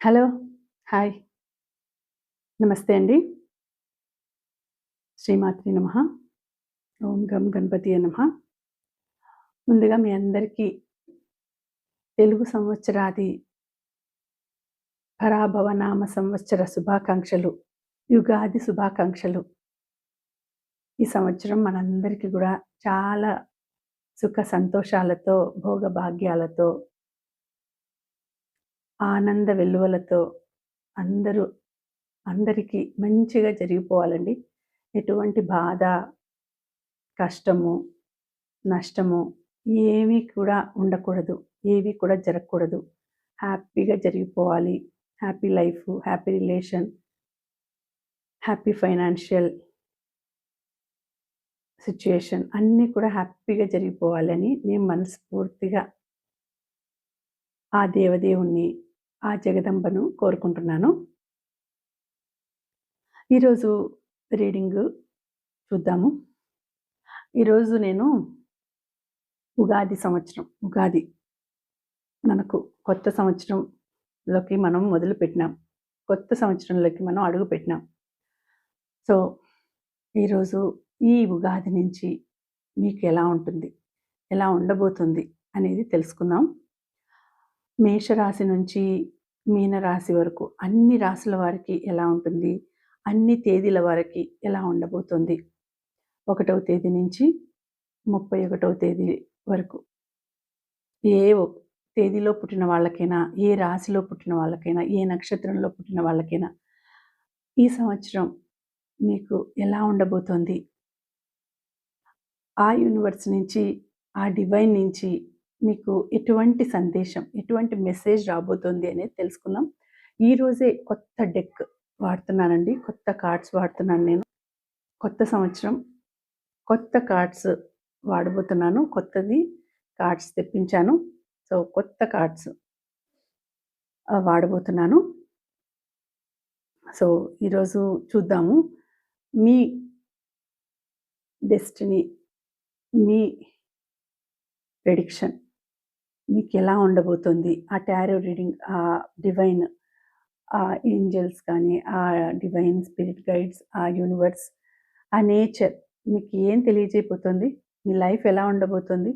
Hello. Hi. నమస్తే అండి. శ్రీమాత్రే నమః. ఓం గం గణపతియే నమః. ముందుగా మీ అందరికీ తెలుగు సంవత్సరాది పరాభవ నామ సంవత్సర శుభాకాంక్షలు. యుగాది శుభాకాంక్షలు. ఈ సంవత్సరం మనందరికీ గూడా చాలా సుఖ సంతోషాలతో, భోగభాగ్యాలతో, ఆనంద వెల్లువలతో అందరికీ మంచిగా జరిగిపోవాలండి. ఎటువంటి బాధ, కష్టము, నష్టము ఏమీ కూడా ఉండకూడదు. ఏవి కూడా జరగకూడదు. హ్యాపీగా జరిగిపోవాలి. Happy life, happy relation, happy financial situation అన్నీ కూడా హ్యాపీగా జరిగిపోవాలని నేను మనస్ఫూర్తిగా ఆ దేవదేవుణ్ణి, ఆ జగదంబను కోరుకుంటున్నాను. ఈరోజు రీడింగు చూద్దాము. ఈరోజు నేను ఉగాది మనకు కొత్త సంవత్సరంలోకి మనం మొదలుపెట్టినాం. కొత్త సంవత్సరంలోకి మనం అడుగుపెట్టినాం. సో, ఈరోజు ఈ ఉగాది నుంచి మీకు ఎలా ఉంటుంది, ఎలా ఉండబోతుంది అనేది తెలుసుకుందాం. మేషరాశి నుంచి మీనరాశి వరకు అన్ని రాశుల వారికి ఎలా ఉంటుంది, అన్ని తేదీల వారికి ఎలా ఉండబోతుంది, 1వ తేదీ నుంచి 31వ తేదీ వరకు ఏ తేదీలో పుట్టిన వాళ్ళకైనా, ఏ రాశిలో పుట్టిన వాళ్ళకైనా, ఏ నక్షత్రంలో పుట్టిన వాళ్ళకైనా ఈ సంవత్సరం మీకు ఎలా ఉండబోతోంది, ఆ యూనివర్స్ నుంచి, ఆ డివైన్ నుంచి మీకు ఎటువంటి సందేశం, ఎటువంటి మెసేజ్ రాబోతోంది అనేది తెలుసుకుందాం. ఈరోజే కొత్త డెక్ వాడుతున్నానండి. కొత్త కార్డ్స్ వాడుతున్నాను నేను. కొత్త సంవత్సరం కొత్త కార్డ్స్ వాడబోతున్నాను. కొత్తది కార్డ్స్ తెప్పించాను. సో, కొత్త కార్డ్స్ వాడబోతున్నాను. సో, ఈరోజు చూద్దాము మీ డెస్టినీ, మీ ప్రెడిక్షన్ మీకు ఎలా ఉండబోతుంది. ఆ టారో రీడింగ్, ఆ డివైన్, ఆ ఏంజెల్స్ కానీ, ఆ డివైన్ స్పిరిట్ గైడ్స్, ఆ యూనివర్స్, ఆ నేచర్ మీకు ఏం తెలియజేయబోతుంది, మీ లైఫ్ ఎలా ఉండబోతుంది.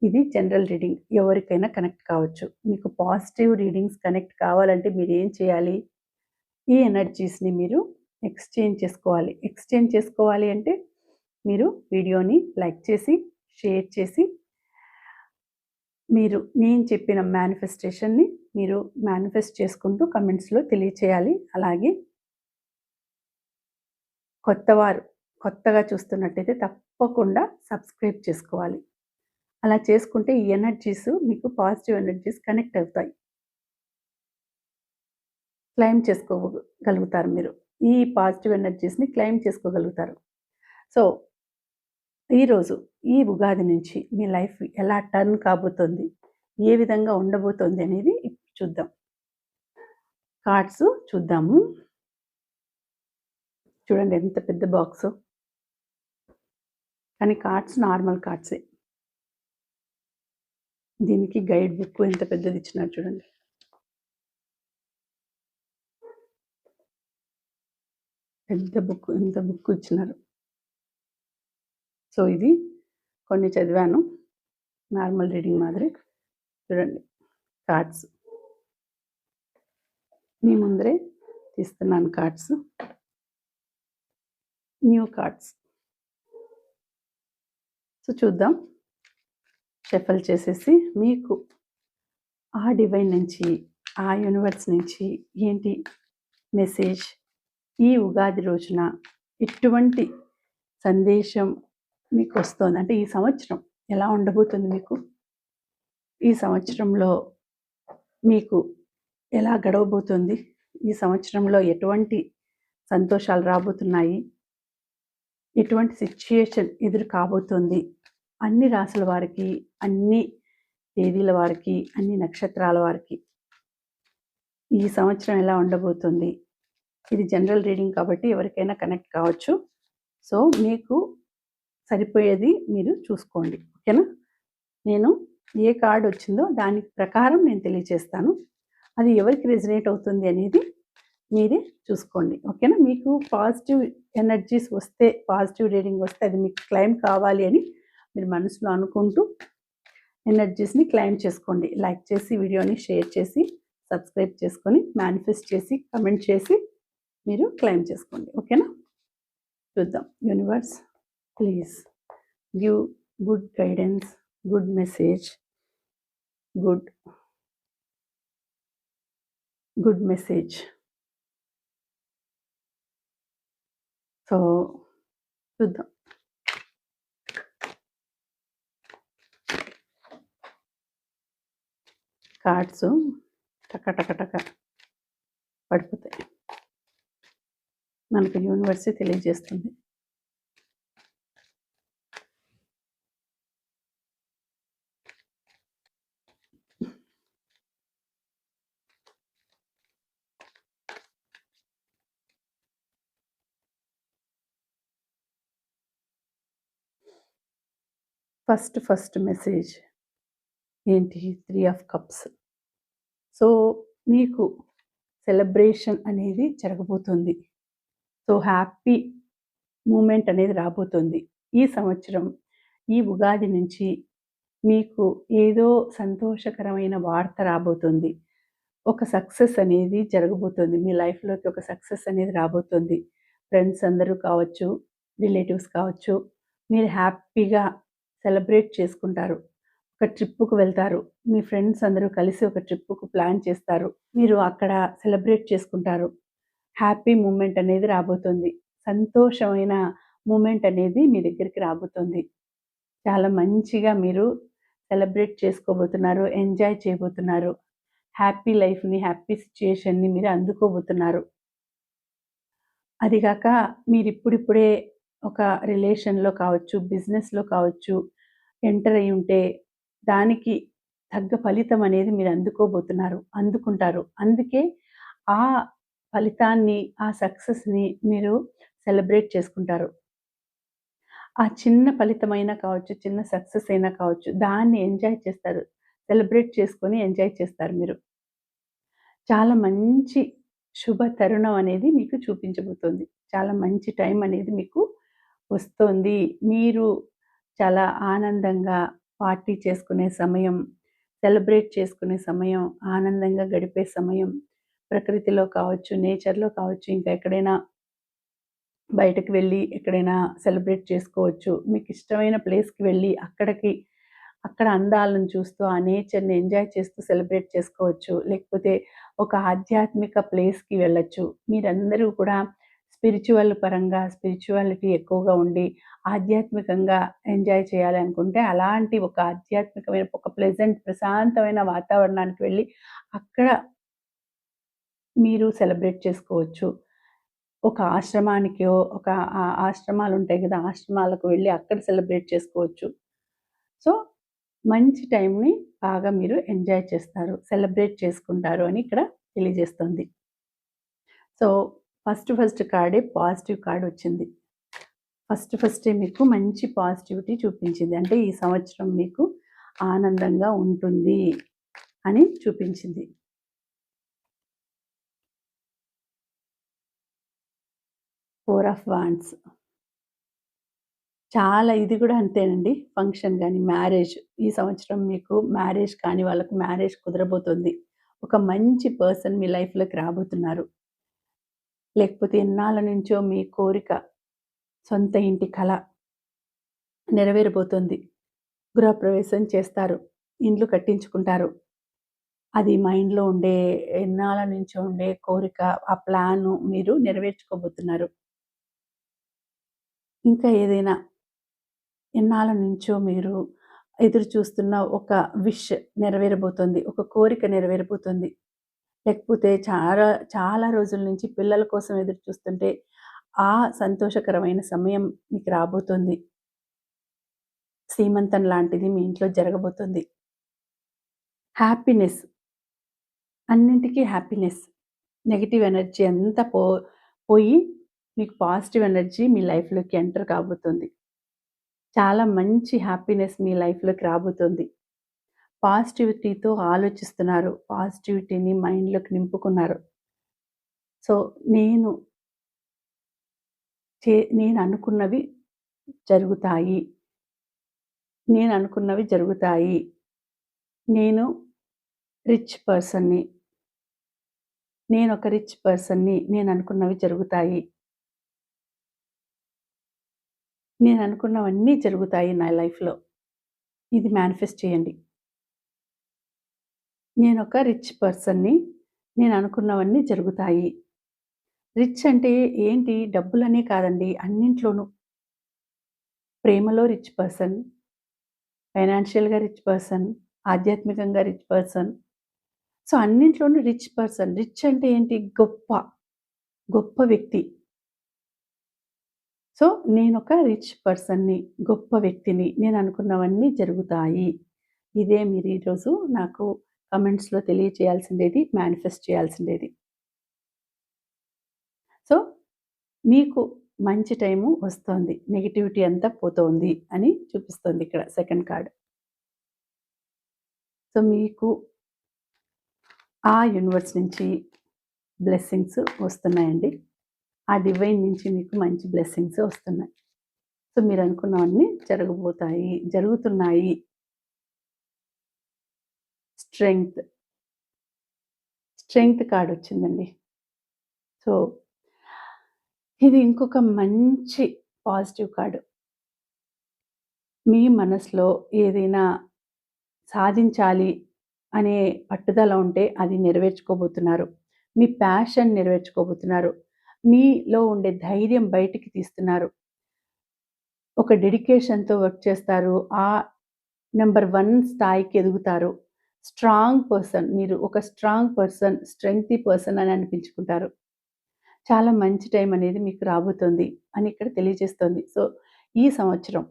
ఇది జనరల్ రీడింగ్. ఎవరికైనా కనెక్ట్ కావచ్చు. మీకు పాజిటివ్ రీడింగ్స్ కనెక్ట్ కావాలంటే మీరు ఏం చేయాలి, ఈ ఎనర్జీస్ని మీరు ఎక్స్చేంజ్ చేసుకోవాలి అంటే మీరు వీడియోని లైక్ చేసి, షేర్ చేసి, మీరు నేను చెప్పిన మేనిఫెస్టేషన్ని మీరు మేనిఫెస్ట్ చేసుకుంటూ కమెంట్స్లో తెలియచేయాలి. అలాగే కొత్తగా చూస్తున్నట్టయితే తప్పకుండా సబ్స్క్రైబ్ చేసుకోవాలి. అలా చేసుకుంటే ఈ ఎనర్జీస్ మీకు పాజిటివ్ ఎనర్జీస్ కనెక్ట్ అవుతాయి. క్లెయిమ్ చేసుకోగలుగుతారు మీరు. ఈ పాజిటివ్ ఎనర్జీస్ని క్లెయిమ్ చేసుకోగలుగుతారు. సో, ఈరోజు ఈ ఉగాది నుంచి మీ లైఫ్ ఎలా టర్న్ కాబోతోంది, ఏ విధంగా ఉండబోతోంది అనేది ఇప్పుడు చూద్దాం. కార్డ్స్ చూద్దాము. చూడండి ఎంత పెద్ద బాక్సు, కానీ కార్డ్స్ నార్మల్ కార్డ్సే. దీనికి గైడ్ బుక్ ఎంత పెద్దది ఇచ్చినారు చూడండి. పెద్ద బుక్, ఎంత బుక్ ఇచ్చినారు. సో, ఇది కొన్ని చదివాను, నార్మల్ రీడింగ్ మాదిరి. చూడండి కార్డ్స్ మీ ముందరే తీస్తున్నాను. Cards, new cards. సో, చూద్దాం. షఫల్ చేసేసి మీకు ఆ డివైన్ నుంచి, ఆ యూనివర్స్ నుంచి ఏంటి మెసేజ్, ఈ ఉగాది రోజున ఎటువంటి సందేశం మీకు వస్తుంది, అంటే ఈ సంవత్సరం ఎలా ఉండబోతుంది, మీకు ఈ సంవత్సరంలో మీకు ఎలా గడవబోతుంది, ఈ సంవత్సరంలో ఎటువంటి సంతోషాలు రాబోతున్నాయి, ఎటువంటి సిచ్యుయేషన్ ఎదురు కాబోతుంది, అన్ని రాసుల వారికి, అన్ని తేదీల వారికి, అన్ని నక్షత్రాల వారికి ఈ సంవత్సరం ఎలా ఉండబోతుంది. ఇది జనరల్ రీడింగ్ కాబట్టి ఎవరికైనా కనెక్ట్ కావచ్చు. సో, మీకు సరిపోయేది మీరు చూసుకోండి. ఓకేనా? నేను ఏ కార్డ్ వచ్చిందో దాని ప్రకారం నేను తెలియచేస్తాను. అది ఎవరికి రెజనేట్ అవుతుంది అనేది మీరే చూసుకోండి. ఓకేనా? మీకు పాజిటివ్ ఎనర్జీస్ వస్తే, పాజిటివ్ రీడింగ్ వస్తే అది మీకు క్లెయిమ్ కావాలి అని మీరు మనసులో అనుకుంటూ ఎనర్జీస్‌ని క్లెయిమ్ చేసుకోండి. లైక్ చేసి, వీడియోని షేర్ చేసి, సబ్స్క్రైబ్ చేసుకొని, మేనిఫెస్ట్ చేసి, కమెంట్ చేసి మీరు క్లెయిమ్ చేసుకోండి. ఓకేనా? చూద్దాం. Universe please give good guidance, good message, good message. So చూద్దాం. కార్డ్స్ టక టక టక పడిపోతాయి. మనకు యూనివర్సే తెలియజేస్తుంది. ఫస్ట్ మెసేజ్ ఏంటి? 3 ఆఫ్ కప్స్. సో మీకు సెలబ్రేషన్ అనేది జరగబోతుంది. సో హ్యాపీ మూమెంట్ అనేది రాబోతుంది. ఈ సంవత్సరం ఈ ఉగాది నుంచి మీకు ఏదో సంతోషకరమైన వార్త రాబోతుంది. ఒక సక్సెస్ అనేది జరగబోతుంది. మీ లైఫ్‌లోకి ఒక సక్సెస్ అనేది రాబోతుంది. ఫ్రెండ్స్ అందరూ కావచ్చు, రిలేటివ్స్ కావచ్చు, మీరు హ్యాపీగా సెలబ్రేట్ చేసుకుంటారు. ఒక ట్రిప్పుకు వెళ్తారు. మీ ఫ్రెండ్స్ అందరూ కలిసి ఒక ట్రిప్పుకు ప్లాన్ చేస్తారు. మీరు అక్కడ సెలబ్రేట్ చేసుకుంటారు. హ్యాపీ మూమెంట్ అనేది రాబోతుంది. సంతోషమైన మూమెంట్ అనేది మీ దగ్గరికి రాబోతుంది. చాలా మంచిగా మీరు సెలబ్రేట్ చేసుకోబోతున్నారు. ఎంజాయ్ చేయబోతున్నారు. హ్యాపీ లైఫ్‌ని, హ్యాపీ సిట్యుయేషన్‌ని మీరు అందుకోబోతున్నారు. అదిగాక మీరిప్పుడిప్పుడే ఒక రిలేషన్‌లో కావచ్చు, బిజినెస్‌లో కావచ్చు, ఎంటర్ అయ్యి ఉంటే దానికి తగ్గ ఫలితం అనేది మీరు అందుకోబోతున్నారు. అందుకుంటారు. అందుకే ఆ ఫలితాన్ని, ఆ సక్సెస్‌ని మీరు సెలబ్రేట్ చేసుకుంటారు. ఆ చిన్న ఫలితమైనా కావచ్చు, చిన్న సక్సెస్ అయినా కావచ్చు, దాన్ని ఎంజాయ్ చేస్తారు. సెలబ్రేట్ చేసుకొని ఎంజాయ్ చేస్తారు మీరు. చాలా మంచి శుభ తరుణం అనేది మీకు చూపించబోతోంది. చాలా మంచి టైం అనేది మీకు వస్తోంది. మీరు చాలా ఆనందంగా పార్టీ చేసుకునే సమయం, సెలబ్రేట్ చేసుకునే సమయం, ఆనందంగా గడిపే సమయం, ప్రకృతిలో కావచ్చు, నేచర్‌లో కావచ్చు, ఇంకా ఎక్కడైనా బయటకి వెళ్ళి ఎక్కడైనా సెలబ్రేట్ చేసుకోవచ్చు. మీకిష్టమైన ప్లేస్‌కి వెళ్ళి అక్కడ అందాలను చూస్తూ, ఆ నేచర్‌ని ఎంజాయ్ చేస్తూ సెలబ్రేట్ చేసుకోవచ్చు. లేకపోతే ఒక ఆధ్యాత్మిక ప్లేస్‌కి వెళ్ళొచ్చు. మీరందరూ కూడా స్పిరిచ్యువల్ పరంగా స్పిరిచ్యువాలిటీ ఎక్కువగా ఉండి, ఆధ్యాత్మికంగా ఎంజాయ్ చేయాలి అనుకుంటే, అలాంటి ఒక ఆధ్యాత్మికమైన ఒక ప్లెజెంట్ ప్రశాంతమైన వాతావరణానికి వెళ్ళి, అక్కడ మీరు సెలబ్రేట్ చేసుకోవచ్చు. ఒక ఆశ్రమానికో, ఒక ఆశ్రమాలుంటాయి గదా! ఆశ్రమాలకు వెళ్ళి అక్కడ సెలబ్రేట్ చేసుకోవచ్చు. సో, మంచి టైంని బాగా మీరు ఎంజాయ్ చేస్తారు. సెలబ్రేట్ చేసుకుంటారు అని ఇక్కడ తెలియజేస్తుంది. సో, ఫస్ట్ కార్డే పాజిటివ్ కార్డ్ వచ్చింది. ఫస్టే మీకు మంచి పాజిటివిటీ చూపించింది. అంటే ఈ సంవత్సరం మీకు ఆనందంగా ఉంటుంది అని చూపించింది. 4 ఆఫ్ వాండ్స్. చాలా ఇది గూడా అంతేనండి. ఫంక్షన్ గాని, మ్యారేజ్ ఈ సంవత్సరం మీకు మ్యారేజ్ కాని వాళ్ళకి మ్యారేజ్ కుదరబోతుంది. ఒక మంచి పర్సన్ మీ లైఫ్‌లోకి రాబోతున్నారు. లేకపోతే ఎన్నాళ్ళ నుంచో మీ కోరిక, సొంత ఇంటి కల నెరవేరబోతుంది. గృహప్రవేశం చేస్తారు. ఇండ్లు కట్టించుకుంటారు. అది మైండ్‌లో ఉండే ఎన్నాళ్ళ నుంచో ఉండే కోరిక, ఆ ప్లాను మీరు నెరవేర్చుకోబోతున్నారు. ఇంకా ఏదైనా ఎన్నాళ్ళ నుంచో మీరు ఎదురు చూస్తున్న ఒక విష్ నెరవేరబోతుంది. ఒక కోరిక నెరవేరబోతుంది. లేకపోతే చాలా రోజుల నుంచి పిల్లల కోసం ఎదురు చూస్తుంటే, ఆ సంతోషకరమైన సమయం మీకు రాబోతుంది. సీమంతం లాంటిది మీ ఇంట్లో జరగబోతుంది. హ్యాపీనెస్, అన్నింటికి హ్యాపీనెస్. నెగెటివ్ ఎనర్జీ అంతా పోయి మీకు పాజిటివ్ ఎనర్జీ మీ లైఫ్‌లోకి ఎంటర్ కాబోతుంది. చాలా మంచి హ్యాపీనెస్ మీ లైఫ్‌లోకి రాబోతుంది. పాజిటివిటీతో ఆలోచిస్తున్నారు. పాజిటివిటీని మైండ్‌లోకి నింపుకున్నారు. సో, నేననుకున్నవి జరుగుతాయి. నేననుకున్నవి జరుగుతాయి. నేను రిచ్ పర్సన్‌ని. నేనొక రిచ్ పర్సన్‌ని. నేననుకున్నవి జరుగుతాయి. నేననుకున్నవన్నీ జరుగుతాయి నా లైఫ్‌లో. ఇది మేనిఫెస్ట్ చేయండి. నేనొక రిచ్ పర్సన్‌ని. నేననుకున్నవన్నీ జరుగుతాయి. రిచ్ అంటే ఏంటి? డబ్బులనే కాదండి. అన్నింట్లోనూ. ప్రేమలో రిచ్ పర్సన్, ఫైనాన్షియల్‌గా రిచ్ పర్సన్, ఆధ్యాత్మికంగా రిచ్ పర్సన్. సో, అన్నింట్లోనూ రిచ్ పర్సన్. రిచ్ అంటే ఏంటి? గొప్ప. గొప్ప వ్యక్తి. సో, నేనొక రిచ్ పర్సన్‌ని, గొప్ప వ్యక్తిని. నేననుకున్నవన్నీ జరుగుతాయి. ఇదే మీరు ఈరోజు నాకు కామెంట్స్‌లో తెలియచేయాల్సిండేది, మేనిఫెస్ట్ చేయాల్సిండేది. సో, మీకు మంచి టైము వస్తోంది. నెగటివిటీ అంతా పోతోంది అని చూపిస్తోంది ఇక్కడ సెకండ్ కార్డ్. సో, మీకు ఆ యూనివర్స్ నుంచి బ్లెస్సింగ్స్ వస్తున్నాయండి. ఆ డివైన్ నుంచి మీకు మంచి బ్లెస్సింగ్స్ వస్తున్నాయి. సో, మీరనుకున్నవన్నీ జరగబోతాయి. జరుగుతున్నాయి. స్ట్రెంగ్త్. స్ట్రెంగ్త్ కార్డ్ వచ్చిందండి. సో, ఇది ఇంకొక మంచి పాజిటివ్ కార్డ్. మీ మనసులో ఏదైనా సాధించాలి అనే పట్టుదల ఉంటే అది నెరవేర్చుకోబోతున్నారు. మీ ప్యాషన్ నెరవేర్చుకోబోతున్నారు. మీలో ఉండే ధైర్యం బయటికి తీస్తున్నారు. ఒక డెడికేషన్‌తో వర్క్ చేస్తారు. ఆ నంబర్ 1 స్థాయికి ఎదుగుతారు. Strong person. మీరు ఒక స్ట్రాంగ్ పర్సన్, స్ట్రెంగ్తీ పర్సన్ అని అనిపించుకుంటారు. చాలా మంచి టైం అనేది మీకు రాబోతోంది అని ఇక్కడ తెలియజేస్తోంది. సో, ఈ సంవత్సరం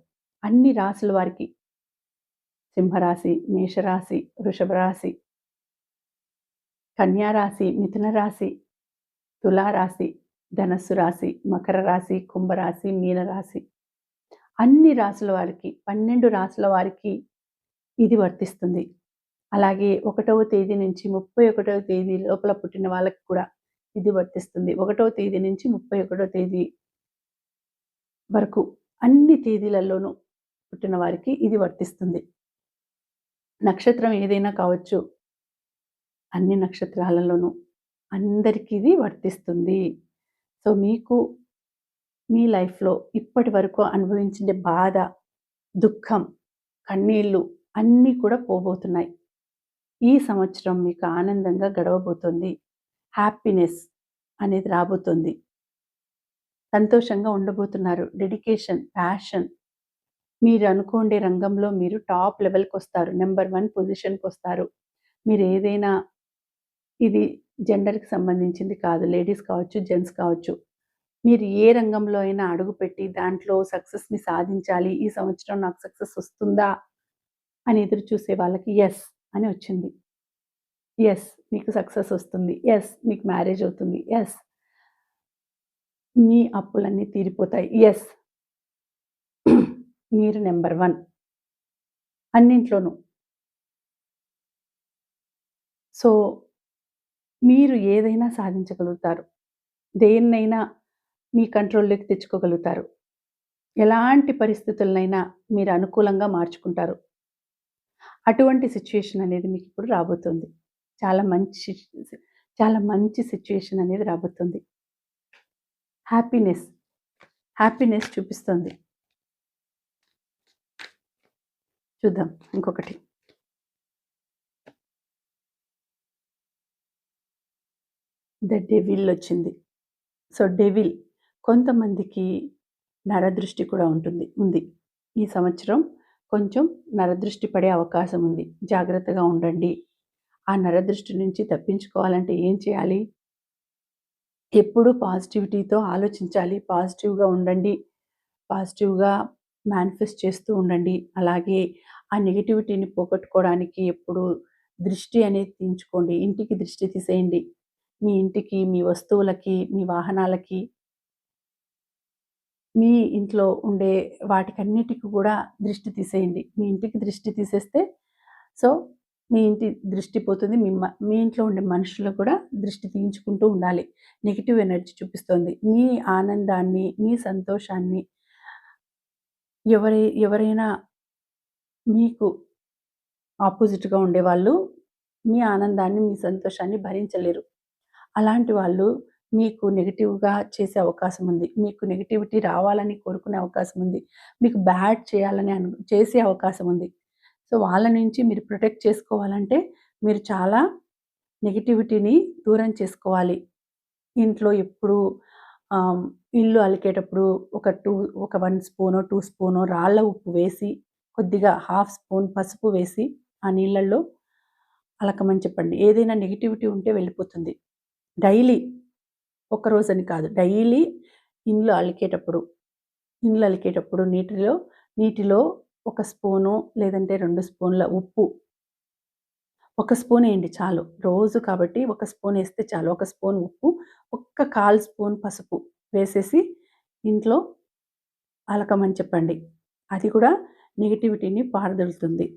అన్ని రాసుల వారికి సింహరాశి, మేషరాశి, వృషభ రాశి, కన్యా రాశి, మిథున రాశి, తులారాశి, ధనస్సు రాశి, మకర రాశి, కుంభరాశి, మీనరాశి అన్ని రాసుల వారికి 12 రాసుల వారికి ఇది వర్తిస్తుంది. అలాగే 1వ తేదీ నుంచి 31వ తేదీ లోపల పుట్టిన వాళ్ళకి కూడా ఇది వర్తిస్తుంది. 1వ తేదీ నుంచి 31వ తేదీ వరకు అన్ని తేదీలలోనూ పుట్టిన వారికి ఇది వర్తిస్తుంది. నక్షత్రం ఏదైనా కావచ్చు. అన్ని నక్షత్రాలలోనూ అందరికీ ఇది వర్తిస్తుంది. సో, మీకు మీ లైఫ్‌లో ఇప్పటి వరకు అనుభవించిన బాధ, దుఃఖం, కన్నీళ్ళు అన్నీ కూడా పోబోతున్నాయి. ఈ సంవత్సరం మీకు ఆనందంగా గడవబోతుంది. హ్యాపీనెస్ అనేది రాబోతుంది. సంతోషంగా ఉండబోతున్నారు. డెడికేషన్, ప్యాషన్ మీరు అనుకోండే రంగంలో మీరు టాప్ లెవెల్‌కొస్తారు. నంబర్ 1 పొజిషన్‌కొస్తారు. మీరేదైనా ఇది జెండర్‌కి సంబంధించింది కాదు. లేడీస్ కావచ్చు, జెంట్స్ కావచ్చు. మీరు ఏ రంగంలో అయినా అడుగుపెట్టి దాంట్లో సక్సెస్‌ని సాధించాలి. ఈ సంవత్సరం నాకు సక్సెస్ వస్తుందా? అని ఎదురు చూసే వాళ్ళకి యెస్ అని వచ్చింది. యెస్ మీకు సక్సెస్ వస్తుంది. యెస్ మీకు మ్యారేజ్ అవుతుంది. యెస్ మీ అప్పులన్నీ తీరిపోతాయి. యెస్ మీరు నంబర్ 1 అన్నింట్లోనూ. సో, మీరు ఏదైనా సాధించగలుగుతారు. దేన్నైనా మీ కంట్రోల్‌లోకి తెచ్చుకోగలుగుతారు. ఎలాంటి పరిస్థితులనైనా మీరు అనుకూలంగా మార్చుకుంటారు. అటువంటి సిట్యుయేషన్ అనేది మీకిప్పుడు రాబోతుంది. చాలా మంచి చాలా మంచి సిట్యుయేషన్ అనేది రాబోతుంది. హ్యాపీనెస్, హ్యాపీనెస్ చూపిస్తుంది. చూద్దాం ఇంకొకటి. ద డెవిల్ వచ్చింది. సో, డెవిల్ కొంతమందికి నరదృష్టి కూడా ఉంది. ఈ సంవత్సరం కొంచెం నరదృష్టి పడే అవకాశం ఉంది. జాగ్రత్తగా ఉండండి. ఆ నరదృష్టి నుంచి తప్పించుకోవాలంటే ఏం చేయాలి? ఎప్పుడూ పాజిటివిటీతో ఆలోచించాలి. పాజిటివ్‌గా ఉండండి. పాజిటివ్‌గా మేనిఫెస్ట్ చేస్తూ ఉండండి. అలాగే ఆ నెగటివిటీని పోగొట్టుకోవడానికి ఎప్పుడు దృష్టి అనేది తీయించుకోండి. ఇంటికి దృష్టి తీసేయండి. మీ ఇంటికి, మీ వస్తువులకి, మీ వాహనాలకి, మీ ఇంట్లో ఉండే వాటికన్నిటికి కూడా దృష్టి తీసేయండి. మీ ఇంటికి దృష్టి తీసేస్తే సో, మీ ఇంటి దృష్టి పోతుంది. మీ ఇంట్లో ఉండే మనుషులు కూడా దృష్టి తీయించుకుంటూ ఉండాలి. నెగెటివ్ ఎనర్జీ చూపిస్తోంది. మీ ఆనందాన్ని, మీ సంతోషాన్ని ఎవరైనా మీకు ఆపోజిట్‌గా ఉండేవాళ్ళు మీ ఆనందాన్ని, మీ సంతోషాన్ని భరించలేరు. అలాంటి వాళ్ళు మీకు నెగెటివ్‌గా చేసే అవకాశం ఉంది. మీకు నెగటివిటీ రావాలని కోరుకునే అవకాశం ఉంది. మీకు బ్యాడ్ చేయాలని చేసే అవకాశం ఉంది. సో, వాళ్ళ నుంచి మీరు ప్రొటెక్ట్ చేసుకోవాలంటే మీరు చాలా నెగటివిటీని దూరం చేసుకోవాలి. ఇంట్లో ఎప్పుడూ ఆహ్, ఇల్లు అలికేటప్పుడు ఒక 1 స్పూనో, 2 స్పూనో రాళ్ళ ఉప్పు వేసి, కొద్దిగా హాఫ్ స్పూన్ పసుపు వేసి ఆ నీళ్ళల్లో అలకమని చెప్పండి. ఏదైనా నెగటివిటీ ఉంటే వెళ్ళిపోతుంది. డైలీ ఒక్కరోజని కాదు. డైలీ ఇండ్లు అలికేటప్పుడు, నీటిలో ఒక స్పూను లేదంటే 2 స్పూన్ల ఉప్పు, ఒక స్పూనేయండి చాలు. రోజు కాబట్టి ఒక స్పూనేస్తే చాలు. ఒక స్పూన్ ఉప్పు, ఒక్క 1/4 స్పూన్ పసుపు వేసేసి ఇంట్లో అలకమని చెప్పండి. అది కూడా నెగటివిటీని పారదోలుతుంది.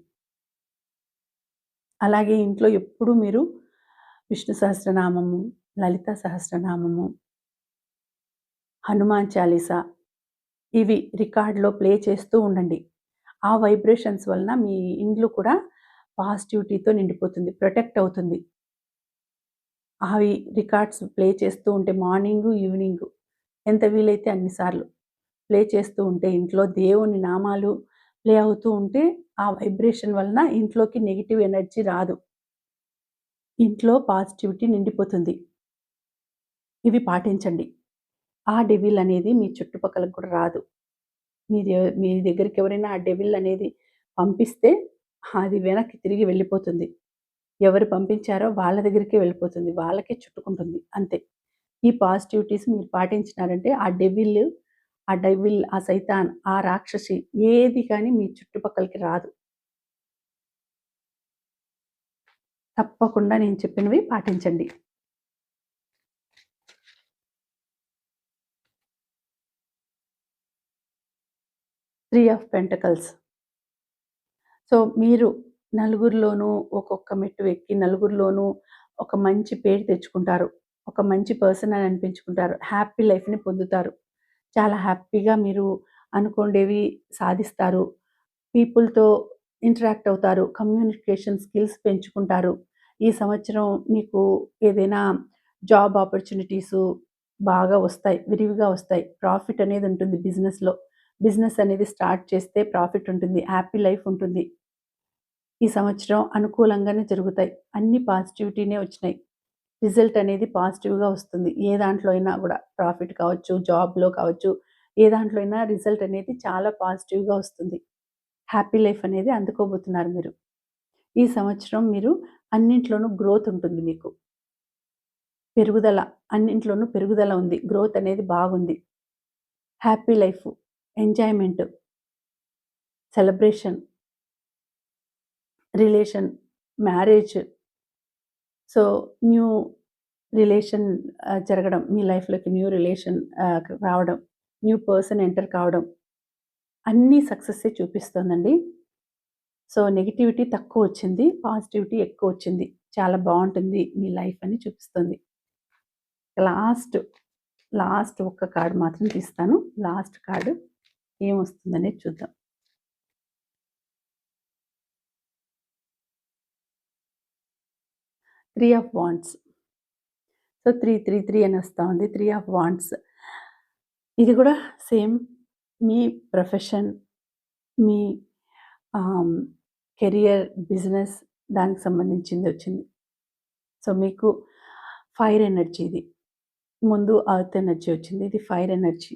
అలాగే ఇంట్లో ఎప్పుడూ మీరు విష్ణు సహస్రనామము, లలిత సహస్రనామము, హనుమాన్ చాలీసా ఇవి రికార్డ్‌లో ప్లే చేస్తూ ఉండండి. ఆ వైబ్రేషన్స్ వలన మీ ఇండ్లు కూడా పాజిటివిటీతో నిండిపోతుంది. ప్రొటెక్ట్ అవుతుంది. అవి రికార్డ్స్ ప్లే చేస్తూ ఉంటే మార్నింగు, ఈవినింగు ఎంత వీలైతే అన్ని సార్లు ప్లే చేస్తూ ఉంటే ఇంట్లో దేవుని నామాలు ప్లే అవుతూ ఉంటే ఆ వైబ్రేషన్ వలన ఇంట్లోకి నెగెటివ్ ఎనర్జీ రాదు. ఇంట్లో పాజిటివిటీ నిండిపోతుంది. ఇవి పాటించండి. ఆ డెవిల్ అనేది మీ చుట్టుపక్కలకు కూడా రాదు. మీ దగ్గరికి ఎవరైనా ఆ డెవిల్ అనేది పంపిస్తే అది వెనక్కి తిరిగి వెళ్ళిపోతుంది. ఎవరు పంపించారో వాళ్ళ దగ్గరికే వెళ్ళిపోతుంది. వాళ్ళకే చుట్టుకుంటుంది. అంతే. ఈ పాజిటివిటీస్ మీరు పాటించినారంటే ఆ సైతాన్, ఆ రాక్షసి ఏది కానీ మీ చుట్టుపక్కలకి రాదు. తప్పకుండా నేను చెప్పినవి పాటించండి. 3 ఆఫ్ పెంటకల్స్. సో, మీరు నలుగురిలోనూ ఒక్కొక్క మెట్టు ఎక్కి నలుగురిలోనూ ఒక మంచి పేరు తెచ్చుకుంటారు. ఒక మంచి పర్సన్ అని అనిపించుకుంటారు. హ్యాపీ లైఫ్‌ని పొందుతారు. చాలా హ్యాపీగా మీరు అనుకోండేవి సాధిస్తారు. పీపుల్‌తో ఇంటరాక్ట్ అవుతారు. కమ్యూనికేషన్ స్కిల్స్ పెంచుకుంటారు. ఈ సంవత్సరం మీకు ఏదైనా జాబ్ ఆపర్చునిటీసు బాగా వస్తాయి. విరివిగా వస్తాయి. ప్రాఫిట్ అనేది ఉంటుంది బిజినెస్‌లో. బిజినెస్ అనేది స్టార్ట్ చేస్తే ప్రాఫిట్ ఉంటుంది. హ్యాపీ లైఫ్ ఉంటుంది. ఈ సంవత్సరం అనుకూలంగానే జరుగుతాయి. అన్ని పాజిటివిటీనే వచ్చినాయి. రిజల్ట్ అనేది పాజిటివ్‌గా వస్తుంది. ఏ దాంట్లో అయినా గూడా ప్రాఫిట్ కావచ్చు, జాబ్‌లో కావచ్చు, ఏ దాంట్లో అయినా రిజల్ట్ అనేది చాలా పాజిటివ్‌గా వస్తుంది. హ్యాపీ లైఫ్ అనేది అందుకోబోతున్నారు మీరు. ఈ సంవత్సరం మీరు అన్నింట్లోనూ గ్రోత్ ఉంటుంది మీకు. పెరుగుదల అన్నింట్లోనూ పెరుగుదల ఉంది. గ్రోత్ అనేది బాగుంది. Happy life, enjoyment, celebration, relation, marriage. So, new relation జరగడం. మీ లైఫ్‌లోకి న్యూ రిలేషన్ రావడం. న్యూ పర్సన్ ఎంటర్ కావడం. అన్నీ సక్సెస్సే చూపిస్తోందండి. సో, నెగటివిటీ తక్కువొచ్చింది. పాజిటివిటీ ఎక్కువొచ్చింది. చాలా బావుంటుంది మీ లైఫ్ అని చూపిస్తుంది. లాస్ట్, లాస్ట్ ఒక్క కార్డ్ మాత్రం తీస్తాను. లాస్ట్ కార్డ్ ఏమొస్తుందనేది చూద్దాం. 3 ఆఫ్ వాండ్స్. సో, 3 అని వస్తా ఉంది. 3 ఆఫ్ వాండ్స్. ఇది కూడా సేమ్ మీ ప్రొఫెషన్, మీ ఆహ్, కెరియర్, బిజినెస్ దానికి సంబంధించింది వచ్చింది. సో, మీకు ఫైర్ ఎనర్జీ ఇది. ముందు ఎర్త్ ఎనర్జీ వచ్చింది. ఇది ఫైర్ ఎనర్జీ.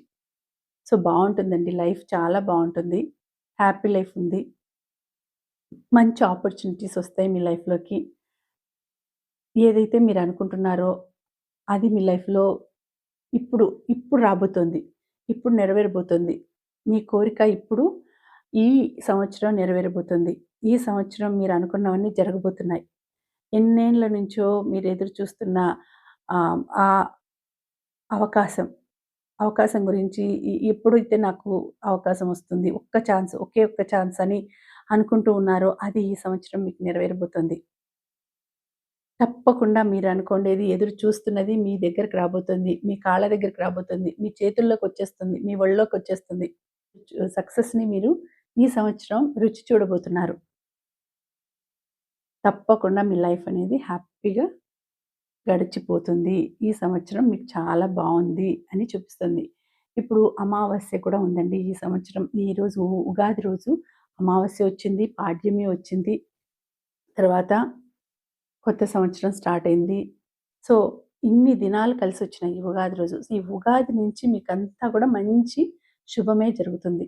సో, బావుంటుందండి. లైఫ్ చాలా బావుంటుంది. హ్యాపీ లైఫ్ ఉంది. మంచి ఆపర్చునిటీస్ వస్తాయి మీ లైఫ్‌లోకి. ఏదైతే మీరు అనుకుంటున్నారో అది మీ లైఫ్‌లో ఇప్పుడు, ఇప్పుడు రాబోతోంది. ఇప్పుడు నెరవేరబోతుంది. మీ కోరిక ఇప్పుడు ఈ సంవత్సరం నెరవేరబోతుంది. ఈ సంవత్సరం మీరు అనుకున్నవన్నీ జరగబోతున్నాయి. ఎన్నేళ్ల నుంచో మీరు ఎదురు చూస్తున్న ఆ అవకాశం, అవకాశం గురించి ఎప్పుడైతే నాకు అవకాశం వస్తుంది, ఒక్క ఛాన్స్, ఒకే ఒక్క ఛాన్స్ అని అనుకుంటూ ఉన్నారో అది ఈ సంవత్సరం మీకు నెరవేరబోతుంది. తప్పకుండా మీరు అనుకోండేది ఎదురు చూస్తున్నది మీ దగ్గరికి రాబోతుంది. మీ కాళ్ళ దగ్గరికి రాబోతుంది. మీ చేతుల్లోకొచ్చేస్తుంది. మీ ఒళ్ళోకొచ్చేస్తుంది. సక్సెస్‌ని మీరు ఈ సంవత్సరం రుచి చూడబోతున్నారు. తప్పకుండా మీ లైఫ్ అనేది హ్యాపీగా గడిచిపోతుంది. ఈ సంవత్సరం మీకు చాలా బావుంది అని చూపిస్తుంది. ఇప్పుడు అమావాస్య కూడా ఉందండి ఈ సంవత్సరం. ఈరోజు ఉగాది రోజు అమావాస్య వచ్చింది. పాడ్యమి వచ్చింది. తర్వాత కొత్త సంవత్సరం స్టార్ట్ అయింది. సో, ఇన్ని దినాలు కలిసొచ్చినాయి ఈ ఉగాది రోజు. ఈ ఉగాది నుంచి మీకంతా కూడా మంచి శుభమే జరుగుతుంది.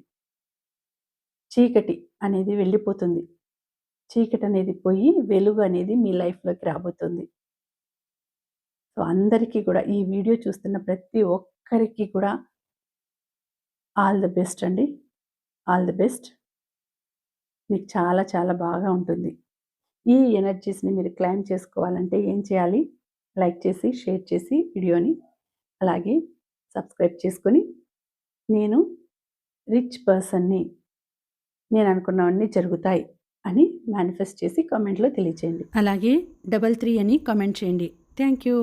చీకటి అనేది వెళ్ళిపోతుంది. చీకటనేది పోయి వెలుగు అనేది మీ లైఫ్‌లోకి రాబోతుంది. సో, అందరికీ కూడా ఈ వీడియో చూస్తున్న ప్రతి ఒక్కరికి కూడా ఆల్ ది బెస్ట్ అండి. All the best. మీకు చాలా చాలా బాగా ఉంటుంది. ఈ ఎనర్జీస్‌ని మీరు క్లెయిమ్ చేసుకోవాలంటే ఏం చేయాలి? లైక్ చేసి, షేర్ చేసి వీడియోని, అలాగే సబ్స్క్రైబ్ చేసుకొని, నేను రిచ్ పర్సన్‌ని, నేను అనుకున్నవన్నీ జరుగుతాయి అని మేనిఫెస్ట్ చేసి కామెంట్‌లో తెలియచేయండి. అలాగే 33 అని కామెంట్ చేయండి. Thank you.